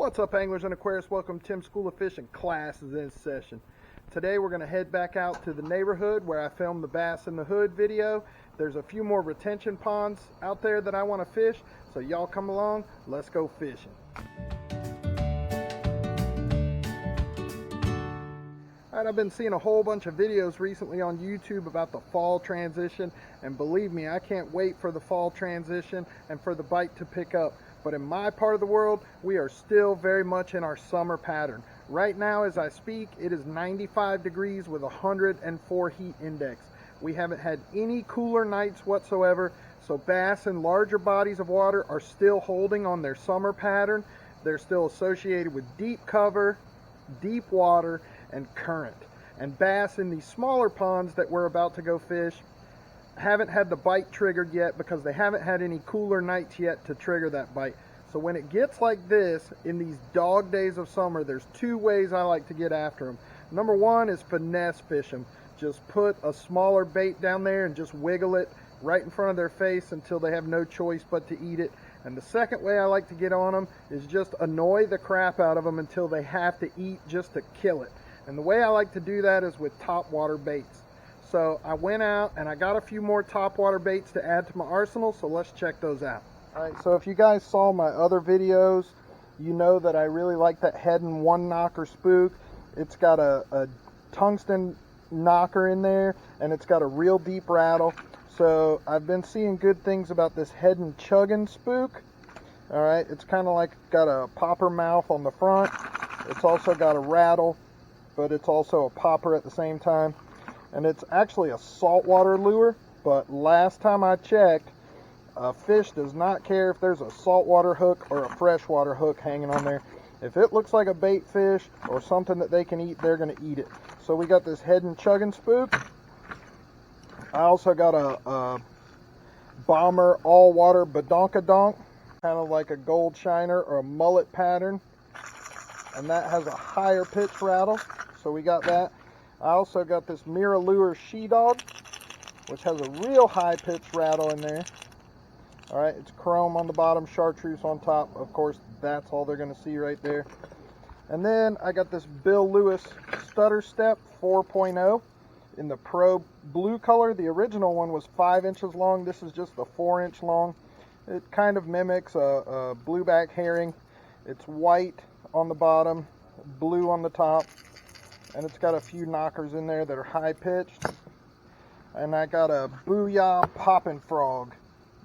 What's up, anglers and Aquarists? Welcome to Tim's School of Fish, and class is in session. Today we're going to head back out to the neighborhood where I filmed the Bass in the Hood video. There's a few more retention ponds out there that I want to fish, so y'all come along, let's go fishing. Alright, I've been seeing a whole bunch of videos recently on YouTube about the fall transition, and believe me, I can't wait for the fall transition and for the bite to pick up. But in my part of the world, we are still very much in our summer pattern. Right now, as I speak, it is 95 degrees with 104 heat index. We haven't had any cooler nights whatsoever, so bass in larger bodies of water are still holding on their summer pattern. They're still associated with deep cover, deep water, and current. And bass in these smaller ponds that we're about to go fish haven't had the bite triggered yet because they haven't had any cooler nights yet to trigger that bite. So when it gets like this in these dog days of summer, there's two ways I like to get after them. Number one is finesse fish them. Just put a smaller bait down there and just wiggle it right in front of their face until they have no choice but to eat it. And the second way I like to get on them is just annoy the crap out of them until they have to eat just to kill it. And the way I like to do that is with topwater baits. So I went out and I got a few more topwater baits to add to my arsenal, so let's check those out. Alright, so if you guys saw my other videos, you know that I really like that Heddon one knocker spook. It's got a tungsten knocker in there, and it's got a real deep rattle. So I've been seeing good things about this Heddon chugging spook. Alright, it's kind of like got a popper mouth on the front. It's also got a rattle, but it's also a popper at the same time. And it's actually a saltwater lure, but last time I checked, a fish does not care if there's a saltwater hook or a freshwater hook hanging on there. If it looks like a bait fish or something that they can eat, they're going to eat it. So we got this Heddon chugging spook. I also got a bomber all-water badonkadonk, kind of like a gold shiner or a mullet pattern. And that has a higher pitch rattle, so we got that. I also got this Miralure She-Dog, which has a real high-pitched rattle in there. Alright, it's chrome on the bottom, chartreuse on top. Of course, that's all they're going to see right there. And then I got this Bill Lewis Stutter Step 4.0 in the Pro Blue color. The original one was 5 inches long. This is just the 4-inch long. It kind of mimics a blueback herring. It's white on the bottom, blue on the top. And it's got a few knockers in there that are high pitched. And I got a Booyah Poppin' Frog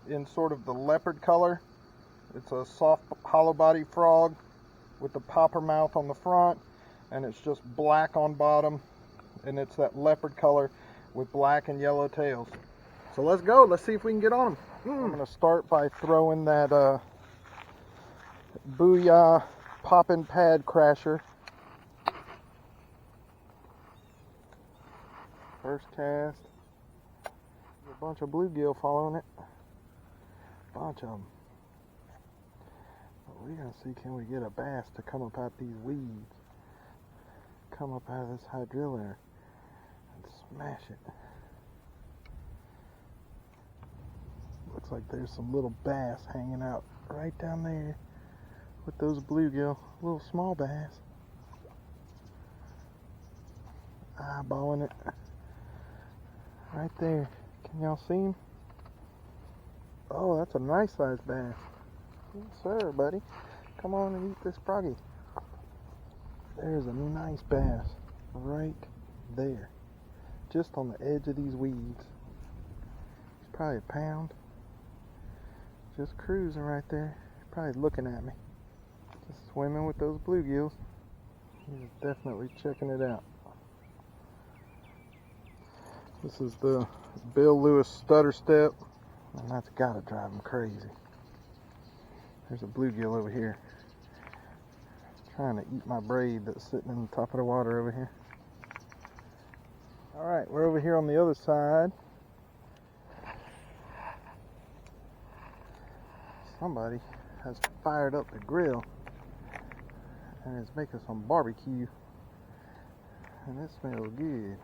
in sort of the leopard color. It's a soft hollow body frog with the popper mouth on the front, and it's just black on bottom, and it's that leopard color with black and yellow tails. So let's go, let's see if we can get on them. I'm going to start by throwing that Booyah Poppin' Pad Crasher. First cast, a bunch of bluegill following it, bunch of them. But we're gonna see, can we get a bass to come up out these weeds, come up out of this hydrilla and smash it. Looks like there's some little bass hanging out right down there with those bluegill, little small bass. Eyeballing it. Right there. Can y'all see him? Oh, that's a nice sized bass. Yes, sir, buddy. Come on and eat this froggy. There's a nice bass right there. Just on the edge of these weeds. He's probably a pound. Just cruising right there. Probably looking at me. Just swimming with those bluegills. He's definitely checking it out. This is the Bill Lewis Stutter Step, and that's got to drive him crazy. There's a bluegill over here trying to eat my braid that's sitting in the top of the water over here. Alright, we're over here on the other side. Somebody has fired up the grill and is making some barbecue, and it smells good.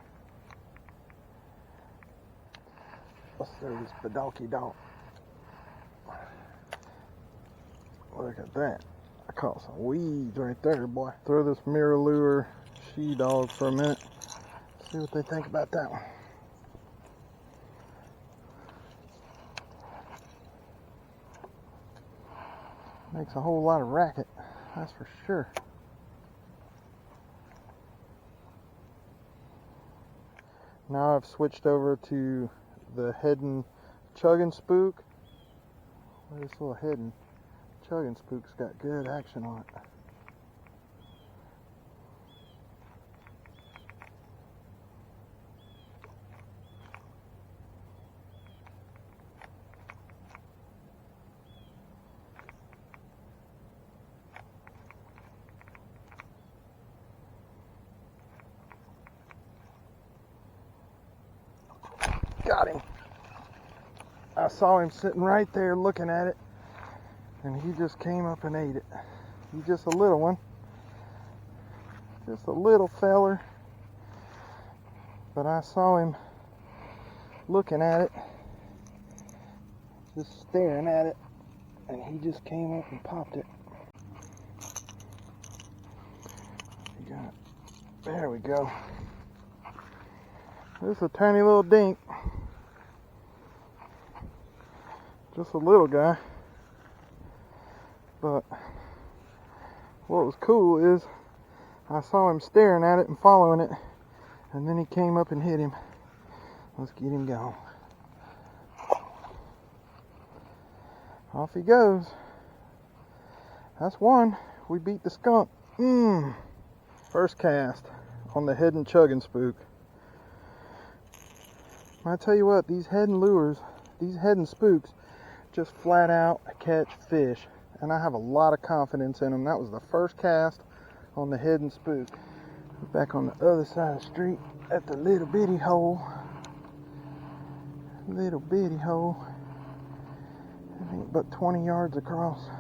Let's throw this badonky donk. Look at that. I caught some weeds right there, boy. Throw this mirror lure she dog for a minute. See what they think about that one. Makes a whole lot of racket, that's for sure. Now I've switched over to the heading chugging spook. This little heading chugging spook's got good action on it. Got him. I saw him sitting right there looking at it, and he just came up and ate it. He's just a little one. Just a little feller. But I saw him looking at it, just staring at it, and he just came up and popped it. There we go. This is a tiny little dink. Just a little guy. But what was cool is I saw him staring at it and following it, and then he came up and hit him. Let's get him going. Off he goes. That's one. We beat the skunk. First cast on the heading chugging spook. I tell you what, these heading lures, these heading spooks, just flat out catch fish, and I have a lot of confidence in them. That was the first cast on the heading spook. Back on the other side of the street at the little bitty hole. Little bitty hole. It ain't but 20 yards across.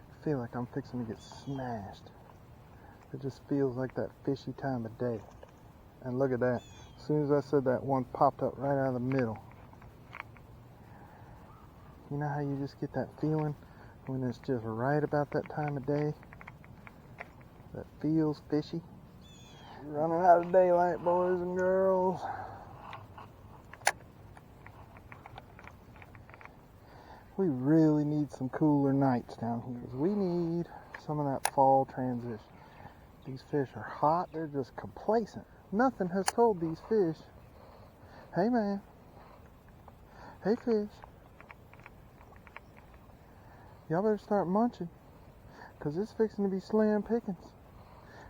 I feel like I'm fixing to get smashed. It just feels like that fishy time of day. And look at that. As soon as I said that, one popped up right out of the middle. You know how you just get that feeling when it's just right about that time of day? That feels fishy. Running out of daylight, boys and girls. We really need some cooler nights down here. We need some of that fall transition. These fish are hot. They're just complacent. Nothing has told these fish, hey man, hey fish, y'all better start munching, because it's fixing to be slim pickings.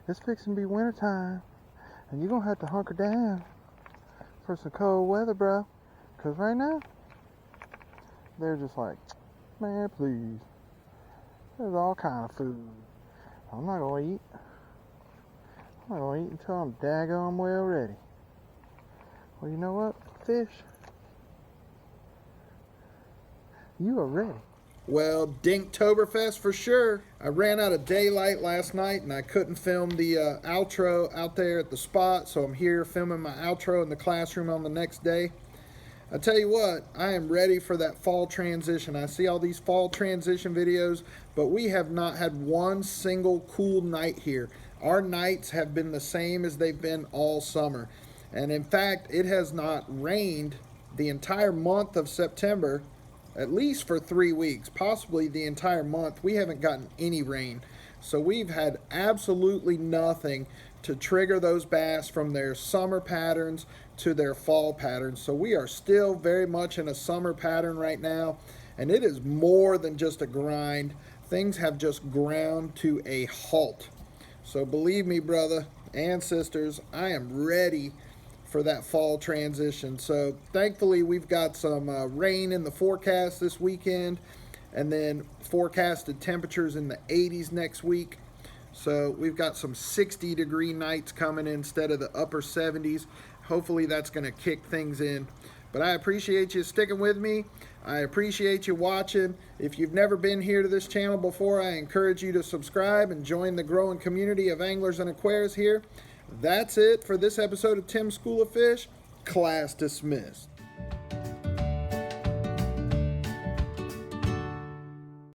It's fixing to be wintertime, and you're going to have to hunker down for some cold weather, bro, because right now, they're just like, man, please. There's all kind of food. I'm not going to eat. I'm not going to eat until I'm daggone well ready. Well, you know what, fish? You are ready. Well, Dinktoberfest for sure. I ran out of daylight last night and I couldn't film the outro out there at the spot, so I'm here filming my outro in the classroom on the next day. I tell you what, I am ready for that fall transition. I see all these fall transition videos, but we have not had one single cool night here. Our nights have been the same as they've been all summer. And in fact, it has not rained the entire month of September, at least for 3 weeks, possibly the entire month. We haven't gotten any rain. So we've had absolutely nothing to trigger those bass from their summer patterns to their fall patterns. So we are still very much in a summer pattern right now, and it is more than just a grind. Things have just ground to a halt. So believe me, brother and sisters, I am ready for that fall transition. So thankfully we've got some rain in the forecast this weekend, and then forecasted temperatures in the 80s next week. So we've got some 60-degree nights coming in instead of the upper 70s. Hopefully that's going to kick things in But I appreciate you sticking with me. I appreciate you watching. If you've never been here to this channel before, I encourage you to subscribe and join the growing community of anglers and aquarists here. That's it for this episode of Tim's School of Fish. Class dismissed.